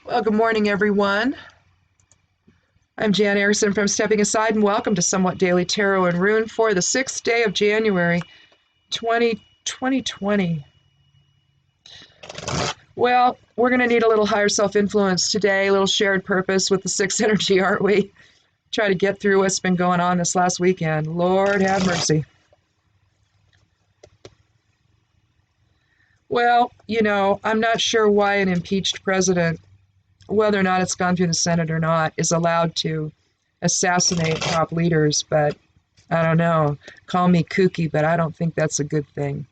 Well, good morning, everyone. I'm Jan Erickson from Stepping Aside, and welcome to Somewhat Daily Tarot and Rune for the 6th day of January 2020. Well, we're going to need a little higher self-influence today, a little shared purpose with the 6th energy, aren't we? Try to get through what's been going on this last weekend. Lord have mercy. Well, I'm not sure why an impeached president, whether or not it's gone through the Senate or not, is allowed to assassinate top leaders, but I don't know. Call me kooky, but I don't think that's a good thing.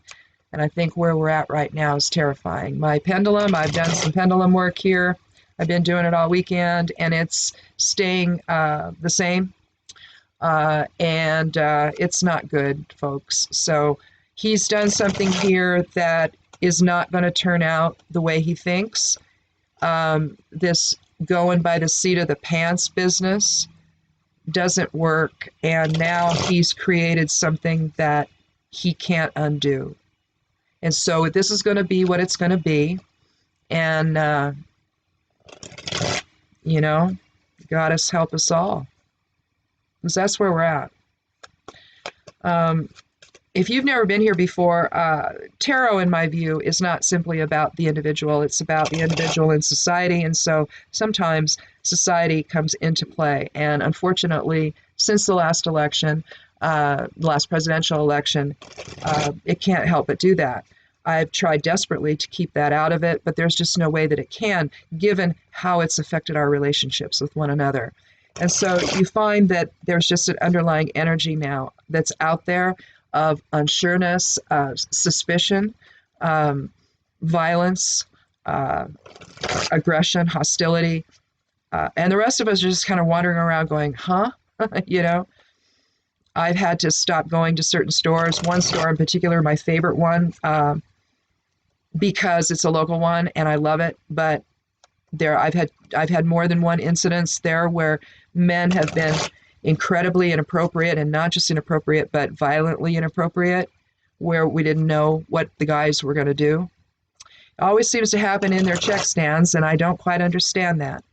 And I think where we're at right now is terrifying. My pendulum, I've done some pendulum work here. I've been doing it all weekend, and it's staying the same. And it's not good, folks. So he's done something here that is not going to turn out the way he thinks. This going by the seat of the pants business doesn't work, and now he's created something that he can't undo. And so this is going to be what it's going to be. And, goddess help us all. Because that's where we're at. If you've never been here before, tarot, in my view, is not simply about the individual. It's about the individual in society. And so sometimes society comes into play. And unfortunately, since the last election, the last presidential election, it can't help but do that. I've tried desperately to keep that out of it, but there's just no way that it can, given how it's affected our relationships with one another. And so you find that there's just an underlying energy now that's out there of unsureness, suspicion, violence, aggression, hostility. And the rest of us are just kind of wandering around going, huh? I've had to stop going to certain stores. One store in particular, my favorite one, because it's a local one and I love it. But I've had more than one incidence there where men have been incredibly inappropriate, and not just inappropriate, but violently inappropriate, where we didn't know what the guys were going to do. It always seems to happen in their check stands, and I don't quite understand that,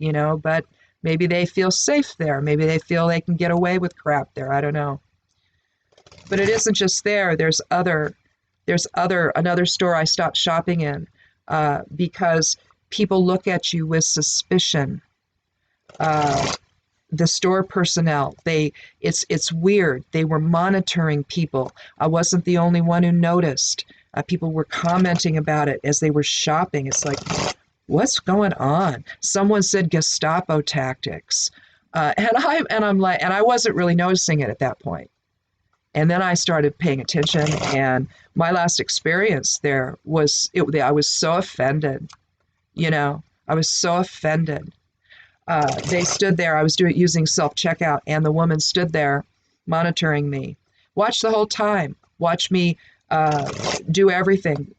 but maybe they feel safe there. Maybe they feel they can get away with crap there. I don't know. But it isn't just there. There's another store I stopped shopping in because people look at you with suspicion. The store personnel, it's weird. They were monitoring people. I wasn't the only one who noticed. People were commenting about it as they were shopping. It's like, what's going on? Someone said Gestapo tactics, and I wasn't really noticing it at that point. And then I started paying attention, and my last experience there was I was so offended. I was so offended. They stood there. I was using self-checkout, and the woman stood there monitoring me. Watched the whole time. Watch me do everything.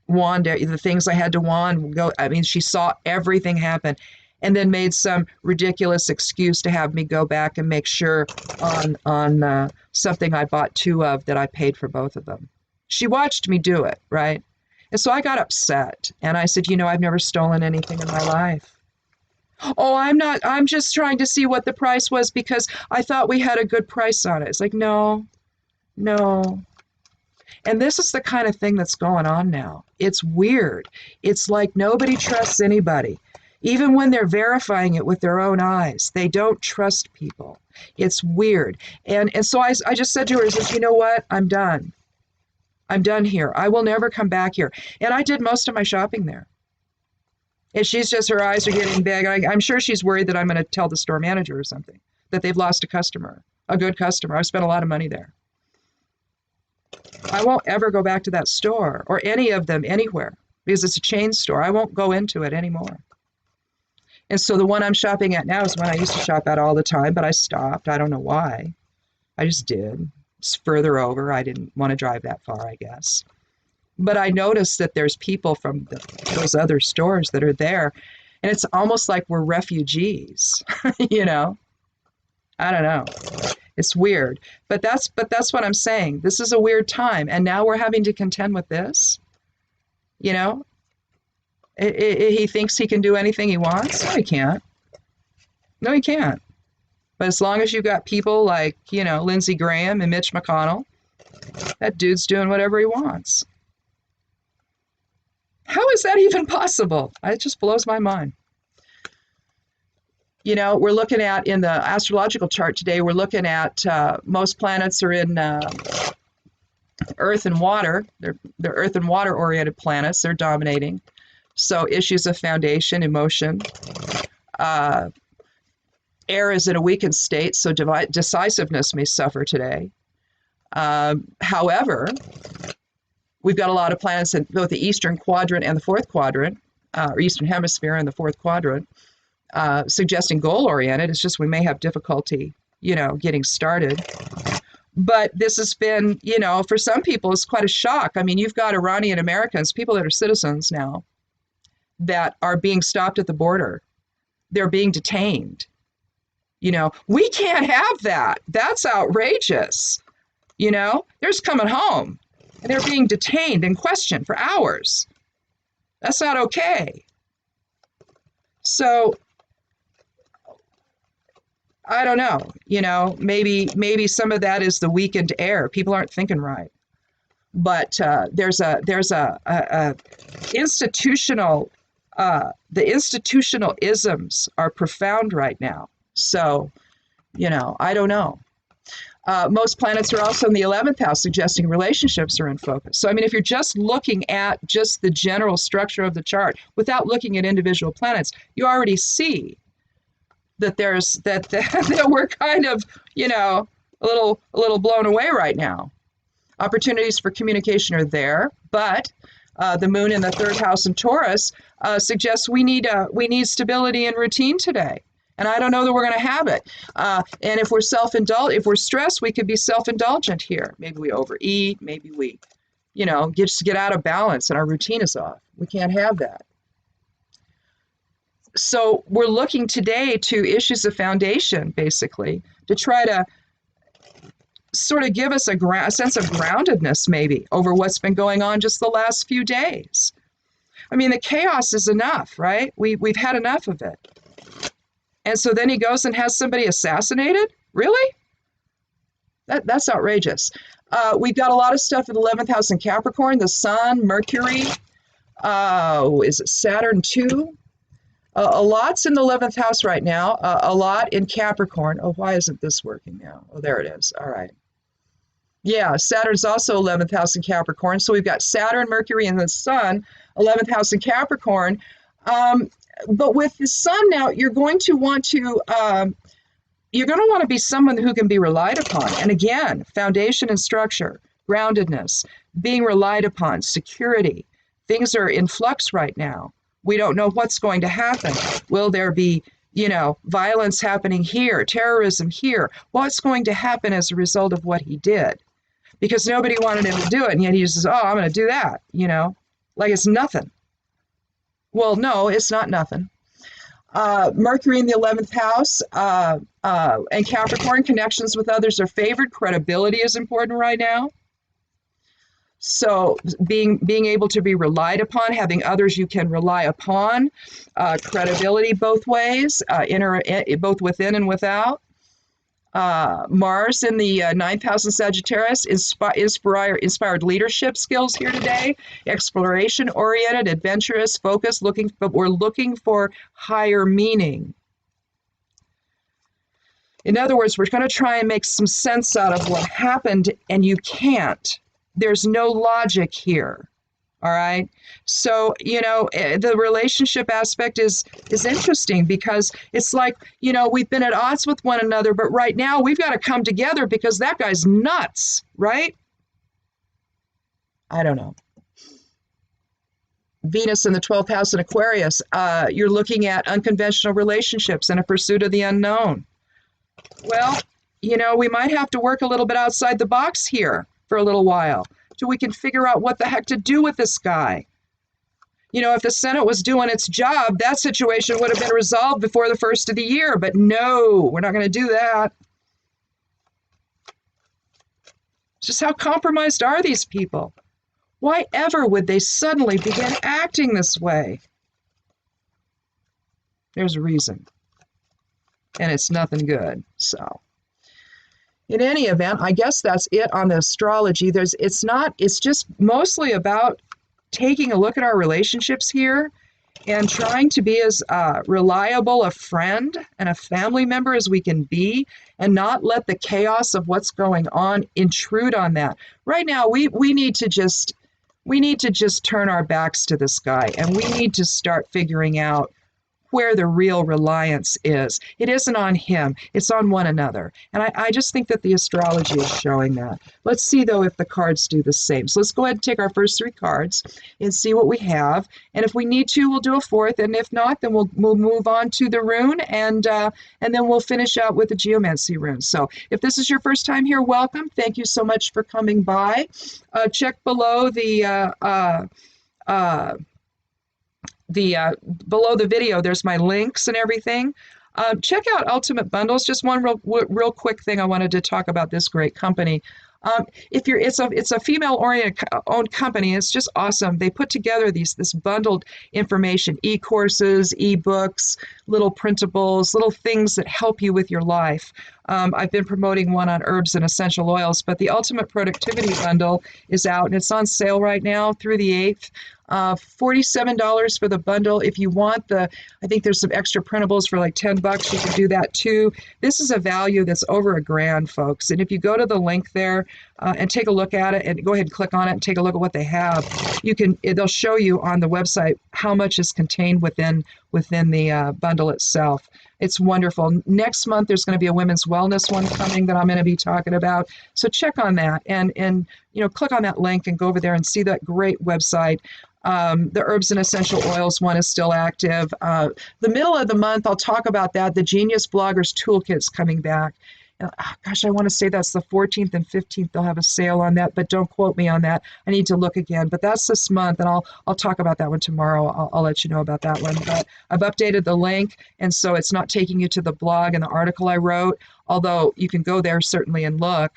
Wand the things I had to wand. She saw everything happen, and then made some ridiculous excuse to have me go back and make sure on something I bought two of that I paid for both of them. She watched me do it, right? And so I got upset, and I said, I've never stolen anything in my life. Oh, I'm just trying to see what the price was because I thought we had a good price on it. It's like, no. And this is the kind of thing that's going on now. It's weird. It's like nobody trusts anybody. Even when they're verifying it with their own eyes, they don't trust people. It's weird. And so I just said to her, I said, you know what? I'm done. I'm done here. I will never come back here. And I did most of my shopping there. And her eyes are getting big. I'm sure she's worried that I'm going to tell the store manager or something, that they've lost a good customer. I've spent a lot of money there. I won't ever go back to that store or any of them anywhere because it's a chain store. I won't go into it anymore. And so the one I'm shopping at now is one I used to shop at all the time, but I stopped. I don't know why. I just did. It's further over. I didn't want to drive that far, I guess. But I noticed that there's people from those other stores that are there, and it's almost like we're refugees, I don't know. It's weird. But that's what I'm saying. This is a weird time, and now we're having to contend with this, He thinks he can do anything he wants? No, he can't. No, he can't. But as long as you've got people like, Lindsey Graham and Mitch McConnell, that dude's doing whatever he wants. How is that even possible? It just blows my mind. We're looking at, in the astrological chart today, we're looking at most planets are in earth and water. They're earth and water oriented planets. They're dominating. So issues of foundation, emotion. Air is in a weakened state, so decisiveness may suffer today. However, we've got a lot of planets in both the eastern quadrant and the fourth quadrant, or eastern hemisphere and the fourth quadrant, suggesting goal-oriented. It's just we may have difficulty, getting started. But this has been, for some people, it's quite a shock. I mean, you've got Iranian Americans, people that are citizens now, that are being stopped at the border. They're being detained. We can't have that. That's outrageous. They're just coming home and they're being detained and questioned for hours. That's not okay. So I don't know, maybe some of that is the weakened air. People aren't thinking right. But there's a institutional, the institutional isms are profound right now. So, I don't know. Most planets are also in the 11th house, suggesting relationships are in focus. So, I mean, if you're just looking at just the general structure of the chart without looking at individual planets, you already see that that we're kind of, a little blown away right now. Opportunities for communication are there, but the moon in the third house in Taurus suggests we need stability and routine today. And I don't know that we're going to have it. And if we're if we're stressed, we could be self-indulgent here. Maybe we overeat. Maybe we, just get out of balance and our routine is off. We can't have that. So we're looking today to issues of foundation, basically, to try to sort of give us a sense of groundedness, maybe, over what's been going on just the last few days. I mean, the chaos is enough, right? We've had enough of it. And so then he goes and has somebody assassinated? Really? That's outrageous. We've got a lot of stuff in the 11th house in Capricorn, the Sun, Mercury. Is it Saturn too? A lot's in the 11th house right now. A lot in Capricorn. Oh, why isn't this working now? Oh, there it is. All right. Yeah, Saturn's also 11th house in Capricorn. So we've got Saturn, Mercury, and the Sun, 11th house in Capricorn. But with the Sun now, you're going to want to be someone who can be relied upon. And again, foundation and structure, groundedness, being relied upon, security. Things are in flux right now. We don't know what's going to happen. Will there be, violence happening here, terrorism here? What's going to happen as a result of what he did? Because nobody wanted him to do it, and yet he just says, oh, I'm going to do that, like it's nothing. Well, no, it's not nothing. Mercury in the 11th house and Capricorn, connections with others are favored. Credibility is important right now. So being able to be relied upon, having others you can rely upon, credibility both ways, both within and without. Mars in the 9th house in Sagittarius, inspired leadership skills here today, exploration-oriented, adventurous, focused, but we're looking for higher meaning. In other words, we're going to try and make some sense out of what happened, and you can't. There's no logic here. All right. So, the relationship aspect is interesting because it's like, we've been at odds with one another, but right now we've got to come together because that guy's nuts, right? I don't know. Venus in the 12th house in Aquarius, you're looking at unconventional relationships and a pursuit of the unknown. Well, we might have to work a little bit outside the box here for a little while so we can figure out what the heck to do with this guy. If the Senate was doing its job, that situation would have been resolved before the first of the year. But no, we're not going to do that. Just how compromised are these people? Why ever would they suddenly begin acting this way? There's a reason. And it's nothing good. So in any event, I guess that's it on the astrology. It's just mostly about taking a look at our relationships here and trying to be as reliable a friend and a family member as we can be, and not let the chaos of what's going on intrude on that. Right now, we need to just turn our backs to the sky, and we need to start figuring out where the real reliance is. It isn't on him, it's on one another. And I just think that the astrology is showing that. Let's see, though, if the cards do the same. So let's go ahead and take our first 3 cards and see what we have. And if we need to, we'll do a fourth. And if not, then we'll move on to the rune, and then we'll finish out with the geomancy rune. So if this is your first time here, welcome. Thank you so much for coming by. Check below below the video, there's my links and everything. Check out Ultimate Bundles. Just one real quick thing I wanted to talk about this great company. It's a female-oriented owned company. It's just awesome. They put together this bundled information, e-courses, e-books, little printables, little things that help you with your life. I've been promoting one on herbs and essential oils, but the Ultimate Productivity Bundle is out, and it's on sale right now through the 8th. $47 for the bundle. If you want I think there's some extra printables for like $10. You can do that too. This is a value that's over $1,000, folks. And if you go to the link there and take a look at it, and go ahead and click on it and take a look at what they have, they'll show you on the website how much is contained within the bundle itself. It's wonderful. Next month, there's going to be a women's wellness one coming that I'm going to be talking about. So check on that and click on that link and go over there and see that great website. The herbs and essential oils one is still active. The middle of the month, I'll talk about that. The Genius Bloggers Toolkit's coming back. Gosh, I want to say that's the 14th and 15th. They'll have a sale on that, but don't quote me on that. I need to look again. But that's this month, and I'll talk about that one tomorrow. I'll let you know about that one. But I've updated the link, and so it's not taking you to the blog and the article I wrote, although you can go there certainly and look.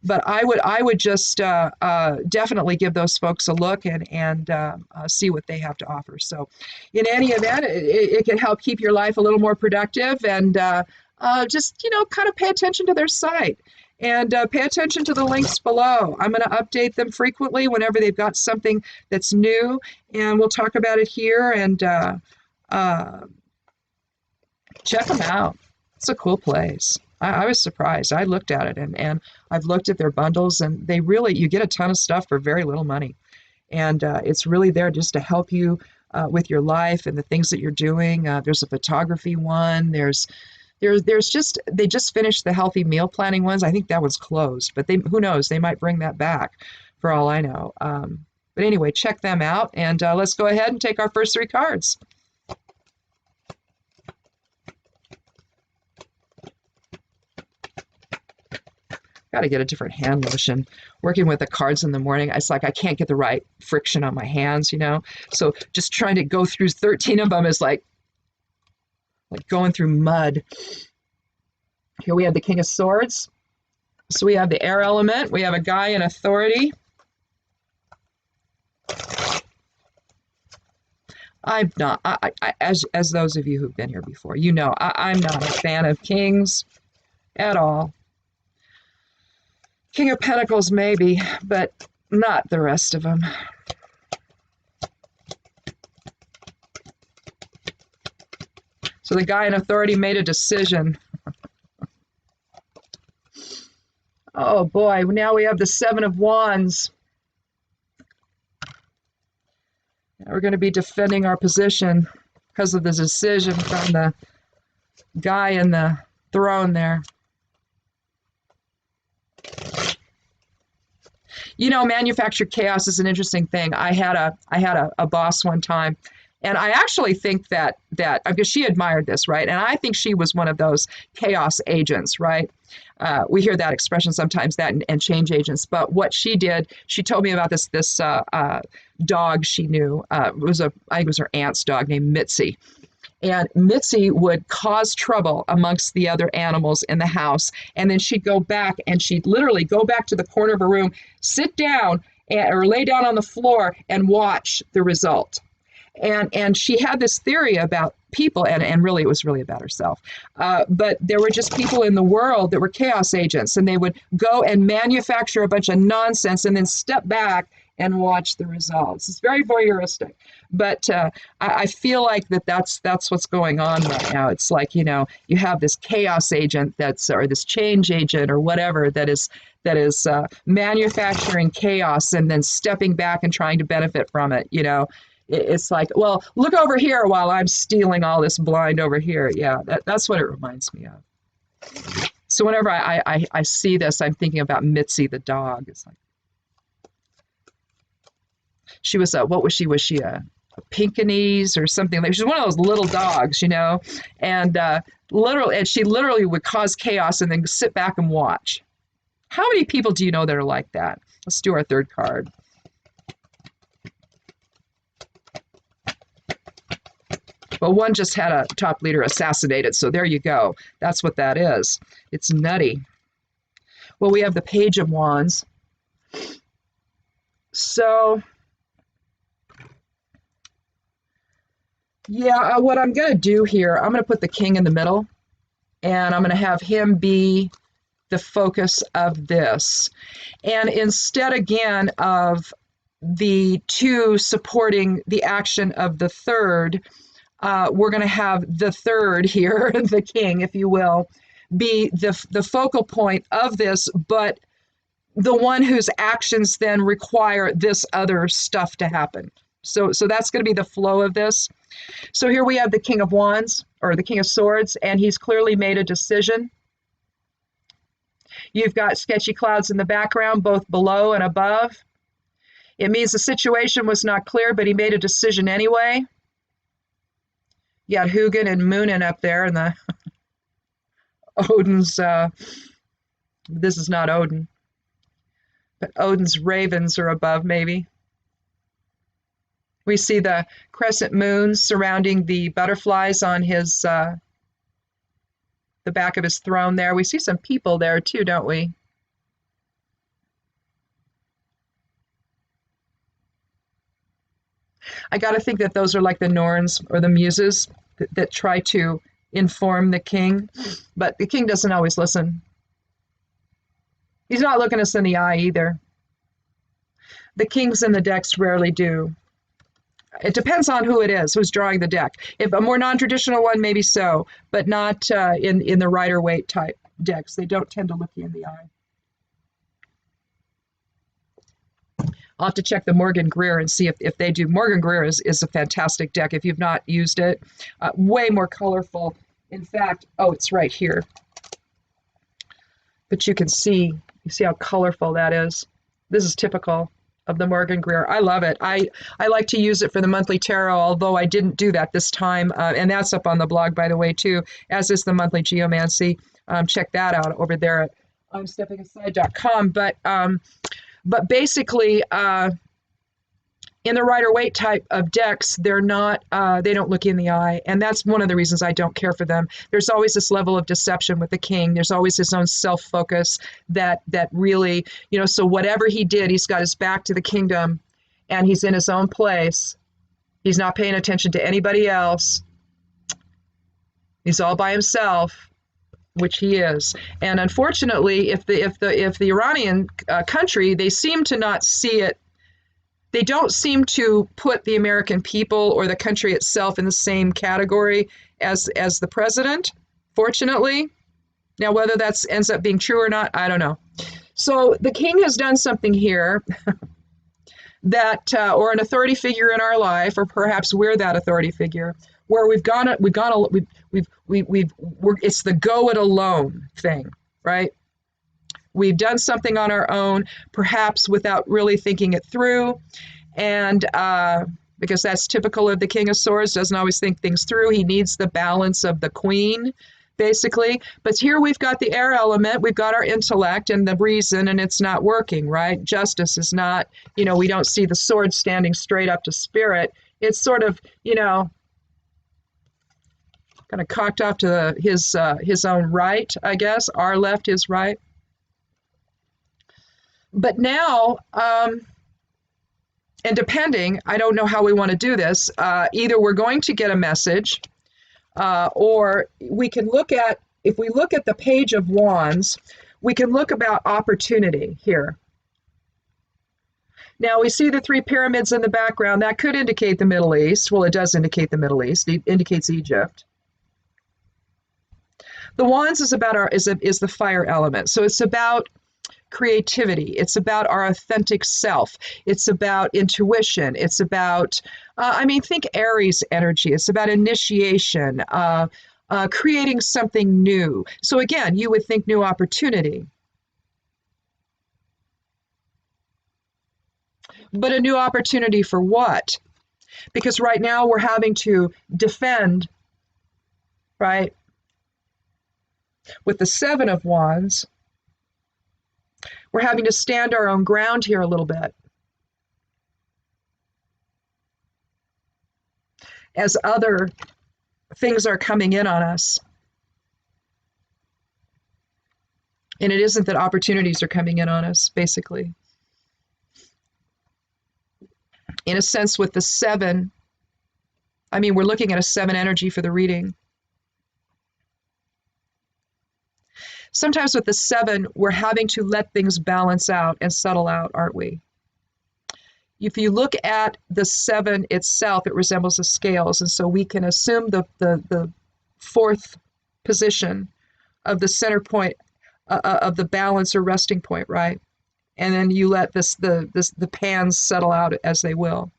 But I would just definitely give those folks a look and see what they have to offer. So in any event, it can help keep your life a little more productive, and just, kind of pay attention to their site and pay attention to the links below. I'm going to update them frequently whenever they've got something that's new, and we'll talk about it here, and check them out. It's a cool place. I was surprised. I looked at it, and I've looked at their bundles, and you get a ton of stuff for very little money. And it's really there just to help you with your life and the things that you're doing. There's a photography one. They just finished the healthy meal planning ones. I think that one's closed, but who knows? They might bring that back for all I know. But anyway, check them out, and let's go ahead and take our first 3 cards. Got to get a different hand motion. Working with the cards in the morning, it's like I can't get the right friction on my hands, So just trying to go through 13 of them is like going through mud. Here we have the King of Swords. So we have the air element. We have a guy in authority. I'm not, as those of you who've been here before, I'm not a fan of kings at all. King of Pentacles, maybe, but not the rest of them. So the guy in authority made a decision. Oh boy, now we have the 7 of Wands. Now we're going to be defending our position because of the decision from the guy in the throne there. Manufactured chaos is an interesting thing. I had a boss one time, and I actually think that because she admired this, right? And I think she was one of those chaos agents, right? We hear that expression sometimes, that and change agents. But what she did, she told me about this dog she knew. I think it was her aunt's dog named Mitzi. And Mitzi would cause trouble amongst the other animals in the house. And then she'd go back, and she'd literally go back to the corner of her room, sit down or lay down on the floor and watch the result. And she had this theory about people, and really it was really about herself. But there were just people in the world that were chaos agents, and they would go and manufacture a bunch of nonsense and then step back and watch the results. It's very voyeuristic, but I feel like that's what's going on right now. It's like, you know, you have this chaos agent or this change agent or whatever that is manufacturing chaos and then stepping back and trying to benefit from it. You know, it's like, well, look over here while I'm stealing all this blind over here. Yeah, that's what it reminds me of. So whenever I see this, I'm thinking about Mitzi the dog. It's like, she was what was she? Was she a Pekingese or something? Like, she was one of those little dogs, you know, and she literally would cause chaos and then sit back and watch. How many people do you know that are like that? Let's do our third card. Well, one just had a top leader assassinated, so there you go. That's what that is. It's nutty. Well, we have the Page of Wands. So, yeah, what I'm going to do here, I'm going to put the King in the middle, and I'm going to have him be the focus of this. And instead, again, of the two supporting the action of the third, we're going to have the third here, the King, if you will, be the focal point of this, but the one whose actions then require this other stuff to happen. So that's going to be the flow of this. So here we have the King of Wands, or the King of Swords, and he's clearly made a decision. You've got sketchy clouds in the background, both below and above. It means the situation was not clear, but he made a decision anyway. You got Hugin and Moonin up there, and the Odin's, this is not Odin, but Odin's ravens are above, maybe. We see the crescent moon surrounding the butterflies on his, the back of his throne there. We see some people there too, don't we? I got to think that those are like the Norns or the Muses that try to inform the king, but the king doesn't always listen. He's not looking us in the eye either. The kings in the decks rarely do. It depends on who it is, who's drawing the deck. If a more non-traditional one, maybe so, but not in the Rider-Waite type decks. They don't tend to look you in the eye. I'll have to check the Morgan Greer and see if they do. Morgan Greer is a fantastic deck if you've not used it. Way more colorful. In fact, oh, it's right here. But you see how colorful that is. This is typical of the Morgan Greer. I love it. I like to use it for the monthly tarot, although I didn't do that this time. And that's up on the blog, by the way, too, as is the monthly geomancy. Check that out over there at imsteppingaside.com. But basically, in the Rider-Waite type of decks, they're not, they don't look you in the eye. And that's one of the reasons I don't care for them. There's always this level of deception with the king. There's always his own self-focus that really, you know, so whatever he did, he's got his back to the kingdom and he's in his own place. He's not paying attention to anybody else. He's all by himself, which he is. And unfortunately, if the Iranian country, they seem to not see it. They don't seem to put the American people or the country itself in the same category as the president, fortunately. Now, whether that ends up being true or not, I don't know. So the king has done something here that, or an authority figure in our life, or perhaps we're that authority figure, where it's the go it alone thing, right? We've done something on our own, perhaps without really thinking it through. And because that's typical of the King of Swords, doesn't always think things through. He needs the balance of the queen, basically. But here we've got the air element, we've got our intellect and the reason, and it's not working, right? Justice is not, you know, we don't see the sword standing straight up to spirit. It's sort of, you know, kind of cocked off to his own right, I guess, our left, his right. But now And depending, I don't know how we want to do this, either we're going to get a message, or we can look at, if we look at the Page of Wands, we can look about opportunity here. Now we see the three pyramids in the background. That could indicate the Middle East. Well, it does indicate the Middle East. It indicates Egypt. The Wands is about is the fire element. So it's about creativity. It's about our authentic self. It's about intuition. It's about, think Aries energy. It's about initiation, creating something new. So again, you would think new opportunity. But a new opportunity for what? Because right now we're having to defend, right? With the Seven of Wands, we're having to stand our own ground here a little bit. As other things are coming in on us. And it isn't that opportunities are coming in on us, basically. In a sense, with the seven, we're looking at a seven energy for the reading. Sometimes with the seven, we're having to let things balance out and settle out, aren't we? If you look at the seven itself, it resembles the scales. And so we can assume the fourth position of the center point of the balance or resting point, right? And then you let the pans settle out as they will.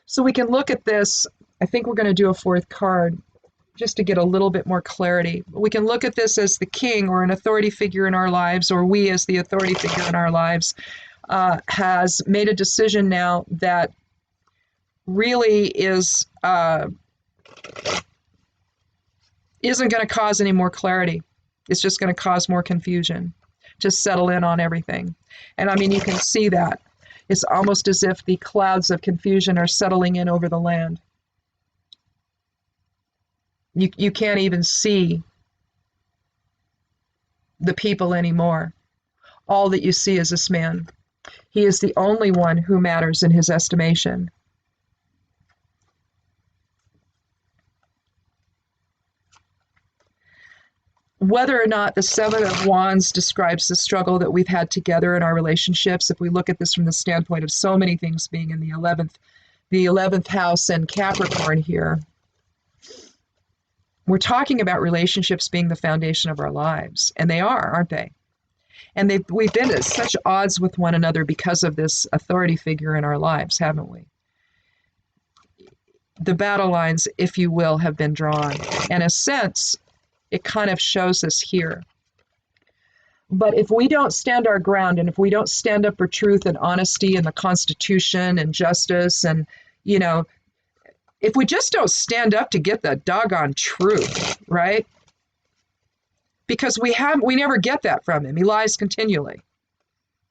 So we can look at this. I think we're going to do a fourth card just to get a little bit more clarity. We can look at this as the king or an authority figure in our lives, or we as the authority figure in our lives has made a decision now that really isn't going to cause any more clarity. It's just going to cause more confusion, to settle in on everything. And you can see that. It's almost as if the clouds of confusion are settling in over the land. You can't even see the people anymore. All that you see is this man. He is the only one who matters in his estimation. Whether or not the Seven of Wands describes the struggle that we've had together in our relationships, if we look at this from the standpoint of so many things being in the 11th house and Capricorn here, we're talking about relationships being the foundation of our lives. And they are, aren't they? And we've been at such odds with one another because of this authority figure in our lives, haven't we? The battle lines, if you will, have been drawn. In a sense, it kind of shows us here. But if we don't stand our ground, and if we don't stand up for truth and honesty and the Constitution and justice, and, if we just don't stand up to get the doggone truth, right? Because we never get that from him. He lies continually.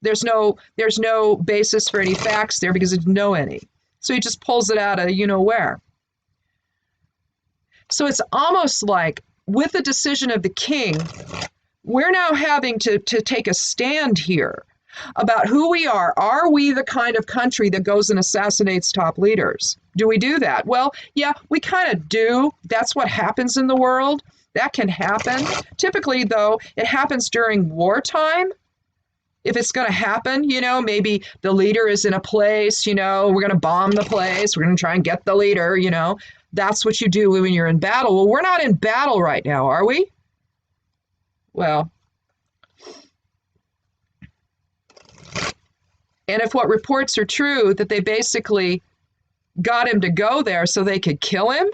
There's no basis for any facts there because he didn't know any. So he just pulls it out of where. So it's almost like, with the decision of the king, we're now having to take a stand here about who we are. Are we the kind of country that goes and assassinates top leaders? Do we do that? Well, yeah, we kind of do. That's what happens in the world. That can happen. Typically, though, it happens during wartime. If it's going to happen, maybe the leader is in a place, we're going to bomb the place. We're going to try and get the leader, That's what you do when you're in battle. Well, we're not in battle right now, are we? Well, and if what reports are true, that they basically got him to go there so they could kill him,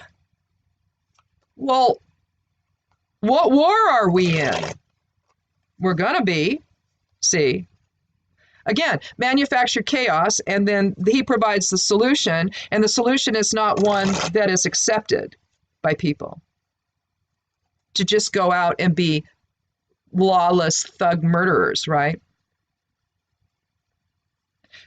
well, what war are we in? We're going to be, see. Again, manufactured chaos, and then he provides the solution, and the solution is not one that is accepted by people. To just go out and be lawless thug murderers, right?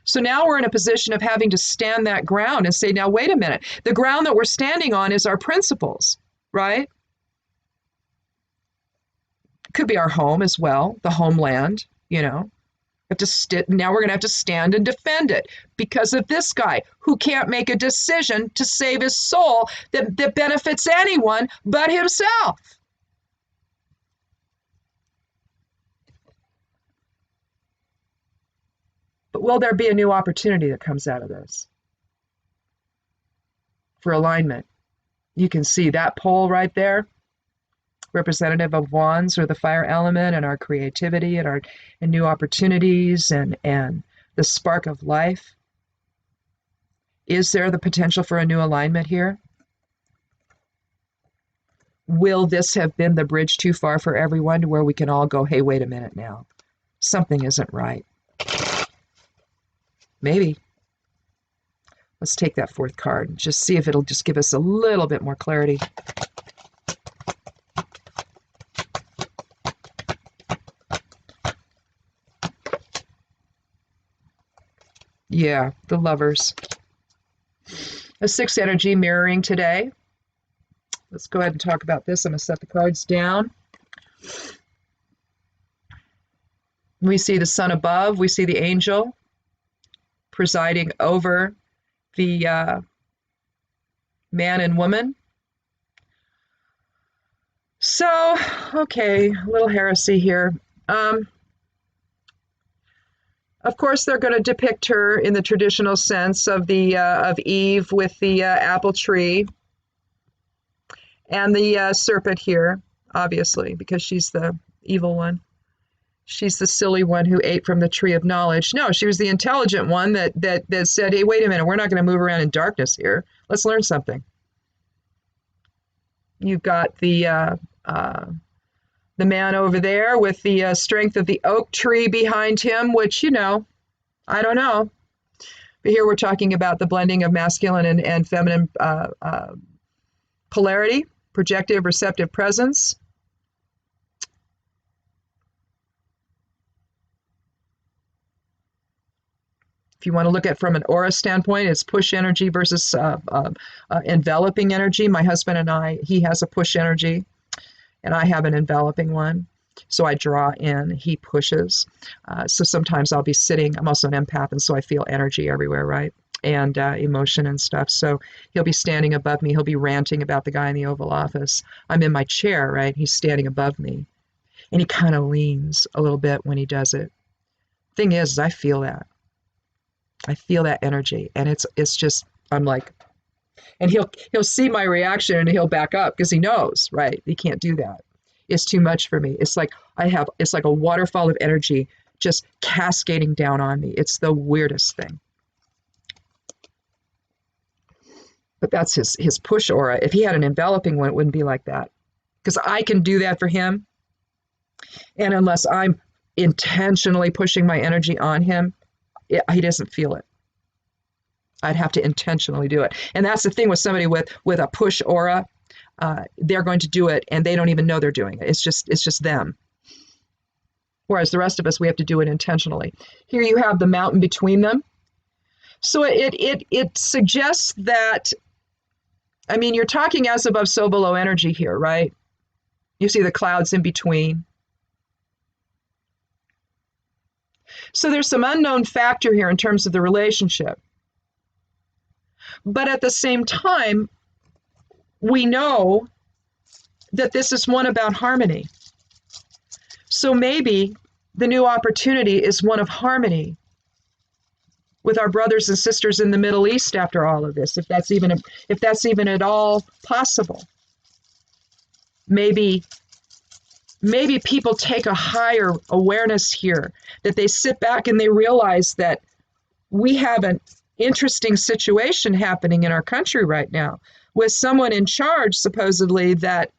So now we're in a position of having to stand that ground and say, now, wait a minute. The ground that we're standing on is our principles, right? Could be our home as well, the homeland, Now we're going to have to stand and defend it because of this guy who can't make a decision to save his soul that benefits anyone but himself. But will there be a new opportunity that comes out of this for alignment? You can see that pole right there, representative of wands, or the fire element, and our creativity and new opportunities and the spark of life. Is there the potential for a new alignment here? Will this have been the bridge too far for everyone to where we can all go, hey, wait a minute now, something isn't right? Maybe. Let's take that fourth card and just see if it'll just give us a little bit more clarity. Yeah, the Lovers. A sixth energy mirroring today. Let's go ahead and talk about this. I'm going to set the cards down. We see the sun above. We see the angel presiding over the man and woman. So, okay, a little heresy here. Of course, they're going to depict her in the traditional sense of of Eve with the apple tree and the serpent here, obviously, because she's the evil one. She's the silly one who ate from the tree of knowledge. No, she was the intelligent one that said, hey, wait a minute, we're not going to move around in darkness here. Let's learn something. You've got the man over there with the strength of the oak tree behind him, which, I don't know. But here we're talking about the blending of masculine and feminine polarity, projective, receptive presence. If you want to look at it from an aura standpoint, it's push energy versus enveloping energy. My husband and I, he has a push energy, and I have an enveloping one. So I draw in, he pushes. So sometimes I'll be sitting, I'm also an empath, and so I feel energy everywhere, right? And emotion and stuff. So he'll be standing above me. He'll be ranting about the guy in the Oval Office. I'm in my chair, right? He's standing above me. And he kind of leans a little bit when he does it. Thing is, I feel that. I feel that energy. And it's just, I'm like, and he'll see my reaction and he'll back up because he knows, right? He can't do that. It's too much for me. It's like it's like a waterfall of energy just cascading down on me. It's the weirdest thing. But that's his push aura. If he had an enveloping one, it wouldn't be like that. Because I can do that for him. And unless I'm intentionally pushing my energy on him, he doesn't feel it. I'd have to intentionally do it. And that's the thing with somebody with a push aura. They're going to do it and they don't even know they're doing it. It's just them. Whereas the rest of us, we have to do it intentionally. Here you have the mountain between them. So it suggests that, I mean, you're talking as above, so below energy here, right? You see the clouds in between. So there's some unknown factor here in terms of the relationship. But at the same time, we know that this is one about harmony. So maybe the new opportunity is one of harmony with our brothers and sisters in the Middle East after all of this, if that's even at all possible. Maybe people take a higher awareness here, that they sit back and they realize that we have an interesting situation happening in our country right now with someone in charge, supposedly, that,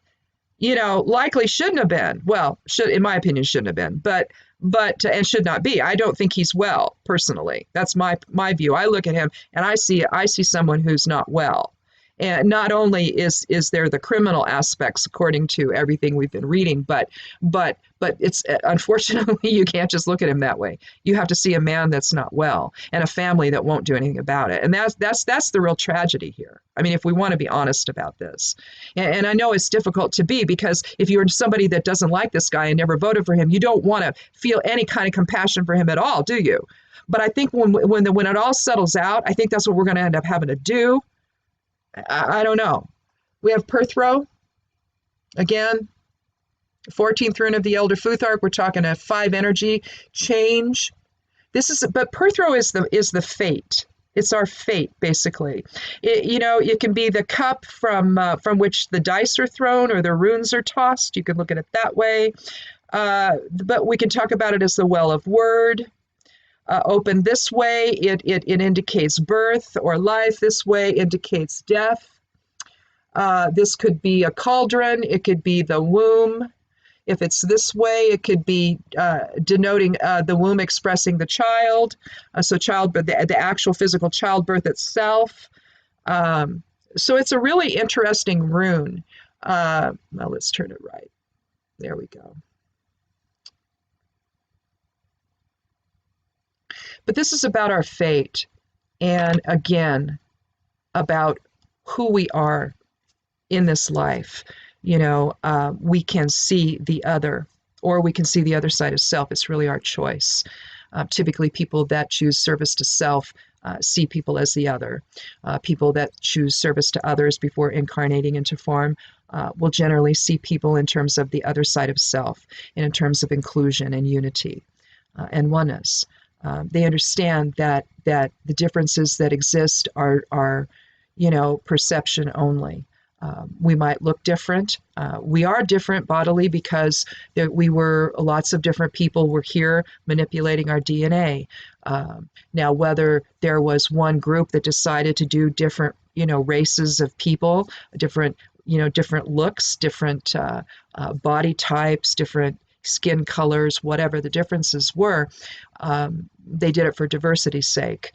likely shouldn't have been. Well, in my opinion, shouldn't have been, but and should not be. I don't think he's well, personally. That's my view. I look at him and I see someone who's not well. And not only is there the criminal aspects according to everything we've been reading, but it's unfortunately you can't just look at him that way. You have to see a man that's not well and a family that won't do anything about it. And that's the real tragedy here. I mean, if we want to be honest about this. And I know it's difficult to be, because if you're somebody that doesn't like this guy and never voted for him, you don't want to feel any kind of compassion for him at all, do you? But I think when it all settles out, I think that's what we're going to end up having to do. I don't know. We have Perthro again, 14th rune of the Elder Futhark. We're talking a 5 energy change. But Perthro is the fate. It's our fate, basically. It can be the cup from which the dice are thrown or the runes are tossed. You can look at it that way. But we can talk about it as the well of word. Open this way, it indicates birth or life. This way indicates death. This could be a cauldron. It could be the womb. If it's this way, it could be denoting the womb expressing the child. So childbirth, the actual physical childbirth itself. So it's a really interesting rune. Now let's turn it right. There we go. But this is about our fate, and again, about who we are in this life. We can see the other, or we can see the other side of self. It's really our choice. Typically, people that choose service to self see people as the other. People that choose service to others before incarnating into form will generally see people in terms of the other side of self, and in terms of inclusion and unity and oneness. They understand that the differences that exist are perception only. We might look different. We are different bodily because lots of different people were here manipulating our DNA. Now, whether there was one group that decided to do different, races of people, different looks, different body types, different skin colors, whatever the differences were, they did it for diversity's sake.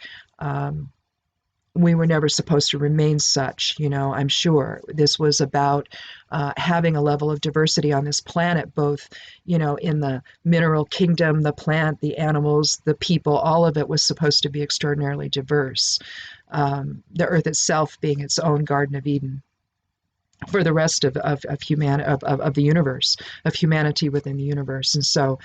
We were never supposed to remain such, I'm sure. This was about having a level of diversity on this planet, both, in the mineral kingdom, the plant, the animals, the people, all of it was supposed to be extraordinarily diverse. The earth itself being its own Garden of Eden for the rest of the universe, of humanity within the universe. And so,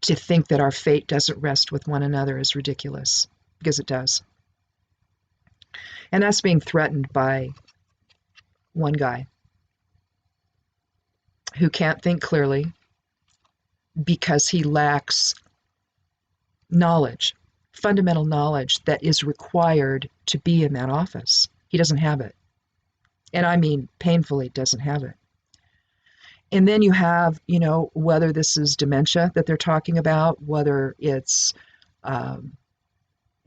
to think that our fate doesn't rest with one another is ridiculous, because it does. And that's being threatened by one guy who can't think clearly because he lacks knowledge, fundamental knowledge that is required to be in that office. He doesn't have it. And I mean painfully doesn't have it. And then you have, whether this is dementia that they're talking about, whether it's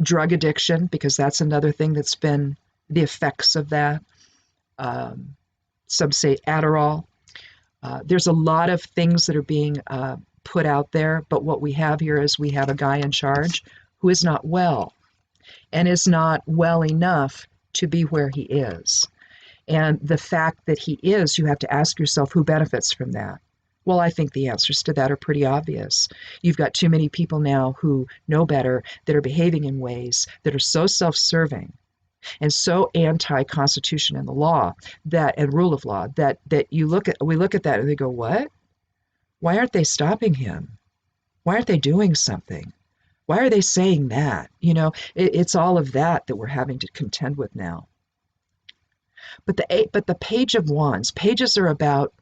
drug addiction, because that's another thing that's been the effects of that. Some say Adderall. There's a lot of things that are being put out there, but what we have here is we have a guy in charge who is not well, and is not well enough to be where he is. And the fact that he is, you have to ask yourself, who benefits from that? Well, I think the answers to that are pretty obvious. You've got too many people now who know better, that are behaving in ways that are so self-serving and so anti-constitution and the law and rule of law that we look at that and they go, what? Why aren't they stopping him? Why aren't they doing something? Why are they saying that? It's all of that we're having to contend with now. But the Page of Wands, pages are about,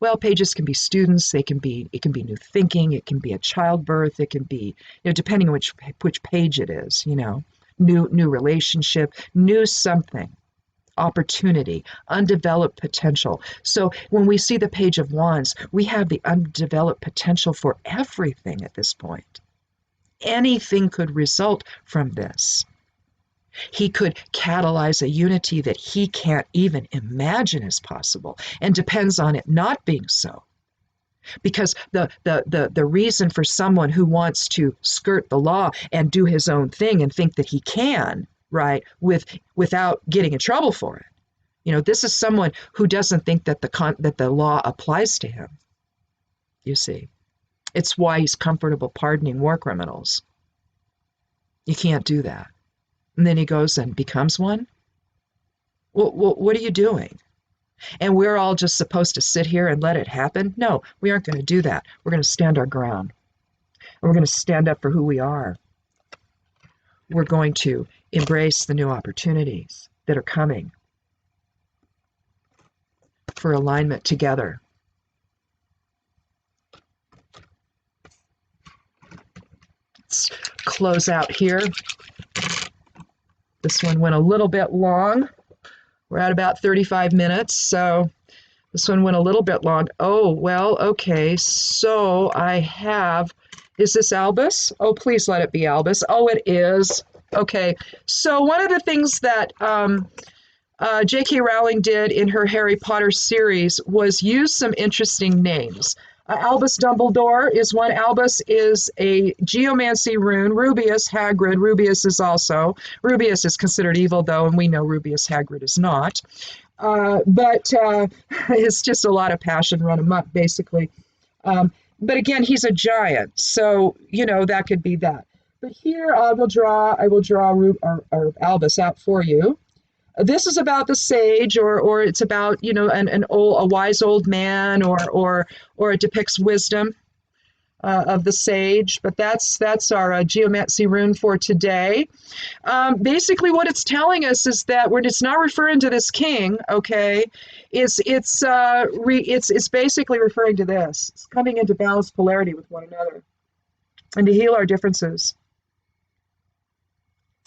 well, pages can be students, it can be new thinking, it can be a childbirth, it can be, depending on which page it is, new relationship, new something, opportunity, undeveloped potential. So when we see the Page of Wands, we have the undeveloped potential for everything at this point. Anything could result from this. He could catalyze a unity that he can't even imagine is possible, and depends on it not being so. Because the reason for someone who wants to skirt the law and do his own thing and think that he can, right, without getting in trouble for it. This is someone who doesn't think that the law applies to him. You see, it's why he's comfortable pardoning war criminals. You can't do that. And then he goes and becomes one. Well, what are you doing? And we're all just supposed to sit here and let it happen? No, we aren't going to do that. We're going to stand our ground. And we're going to stand up for who we are. We're going to embrace the new opportunities that are coming for alignment together. Let's close out here. This one went a little bit long. We're at about 35 minutes, so this one went a little bit long. Oh, well, okay, so I have, is this Albus? Oh, please let it be Albus. Oh, it is. Okay, so one of the things that J.K. Rowling did in her Harry Potter series was use some interesting names. Albus Dumbledore is one. Albus is a geomancy rune. Rubeus Hagrid. Rubeus is considered evil, though, and we know Rubeus Hagrid is not. But it's just a lot of passion run amok, basically. But again, he's a giant, so, that could be that. But here I will draw Albus out for you. This is about the sage, or it's about, a wise old man, or it depicts wisdom of the sage. But that's our geomancy rune for today. Basically, what it's telling us is that when it's not referring to this king, okay, it's basically referring to this. It's coming into balanced polarity with one another, and to heal our differences.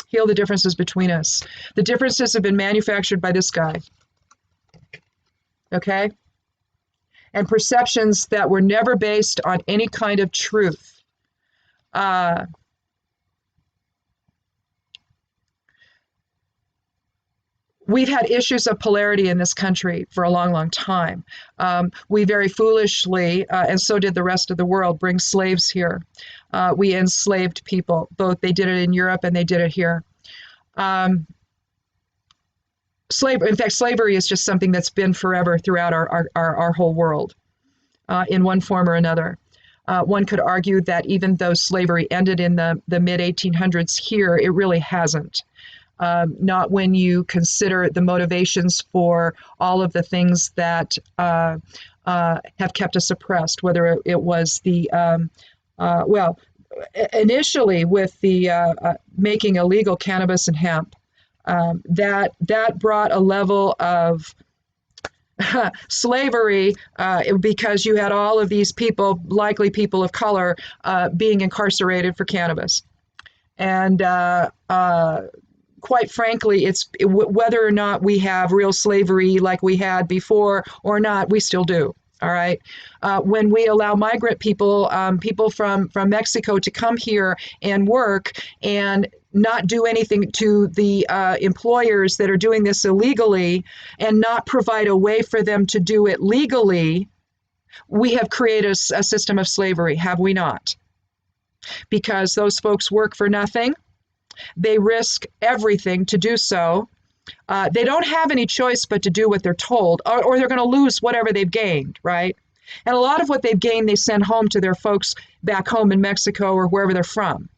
Heal the differences between us. The differences have been manufactured by this guy. Okay? And perceptions that were never based on any kind of truth. We've had issues of polarity in this country for a long, long time. We very foolishly, and so did the rest of the world, bring slaves here. We enslaved people. Both they did it in Europe and they did it here. In fact, slavery is just something that's been forever throughout our whole world, in one form or another. One could argue that even though slavery ended in the mid-1800s here, it really hasn't. Not when you consider the motivations for all of the things that have kept us oppressed, whether it was the, initially with the making illegal cannabis and hemp, that brought a level of slavery because you had all of these people, likely people of color, being incarcerated for cannabis. And quite frankly, whether or not we have real slavery like we had before or not, we still do. All right. When we allow migrant people, people from Mexico to come here and work and not do anything to the employers that are doing this illegally and not provide a way for them to do it legally, we have created a system of slavery, have we not? Because those folks work for nothing. They risk everything to do so. They don't have any choice but to do what they're told, or they're going to lose whatever they've gained, right? And a lot of what they've gained, they send home to their folks back home in Mexico or wherever they're from.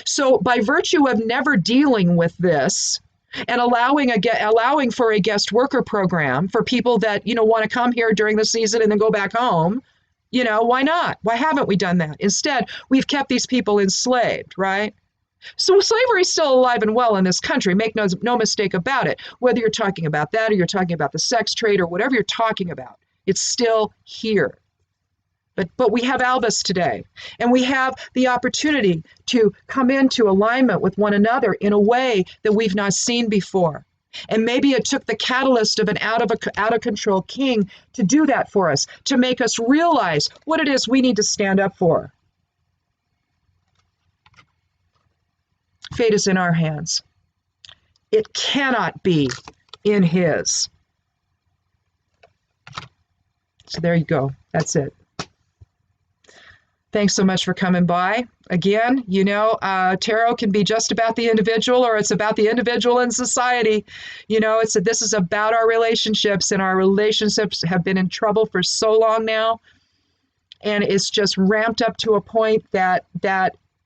So by virtue of never dealing with this and allowing for a guest worker program for people that, want to come here during the season and then go back home, why not? Why haven't we done that? Instead, we've kept these people enslaved, right? So slavery is still alive and well in this country. Make no mistake about it. Whether you're talking about that or you're talking about the sex trade or whatever you're talking about, it's still here. But we have Albus today, and we have the opportunity to come into alignment with one another in a way that we've not seen before. And maybe it took the catalyst of an out of control king to do that for us, to make us realize what it is we need to stand up for. Fate is in our hands. It cannot be in his. So there you go. That's it. Thanks so much for coming by. Again, tarot can be just about the individual, or it's about the individual and society. This is about our relationships, and our relationships have been in trouble for so long now, and it's just ramped up to a point that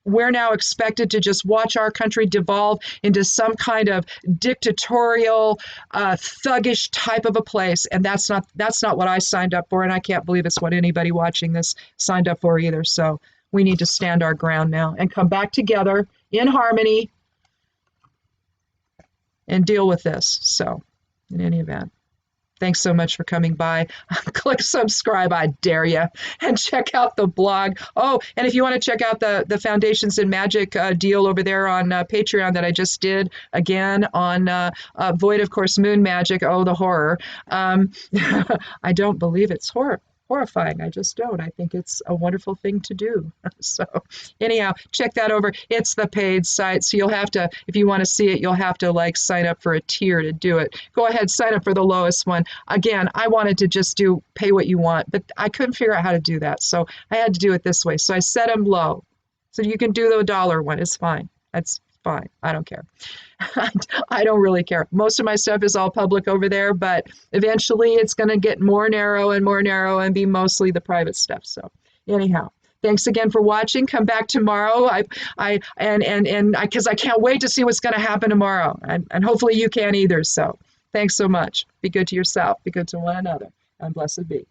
we're now expected to just watch our country devolve into some kind of dictatorial, thuggish type of a place, and that's not what I signed up for, and I can't believe it's what anybody watching this signed up for either. So we need to stand our ground now and come back together in harmony and deal with this. So, in any event. Thanks so much for coming by. Click subscribe, I dare you, and check out the blog. Oh, and if you want to check out the Foundations in Magic deal over there on Patreon that I just did, again, on Void of Course Moon Magic, oh, the horror. I don't believe it's horrifying. I just don't. I think it's a wonderful thing to do. So anyhow, check that over. It's the paid site. So you'll have to, if you want to see it, you'll have to sign up for a tier to do it. Go ahead, sign up for the lowest one. Again, I wanted to just do pay what you want, but I couldn't figure out how to do that. So I had to do it this way. So I set them low. So you can do the $1 one. It's fine. That's fine. I don't care. I don't really care. Most of my stuff is all public over there, but eventually it's going to get more narrow and be mostly the private stuff. So anyhow, thanks again for watching. Come back tomorrow. Because I can't wait to see what's going to happen tomorrow, and hopefully you can either. So thanks so much. Be good to yourself. Be good to one another, and blessed be.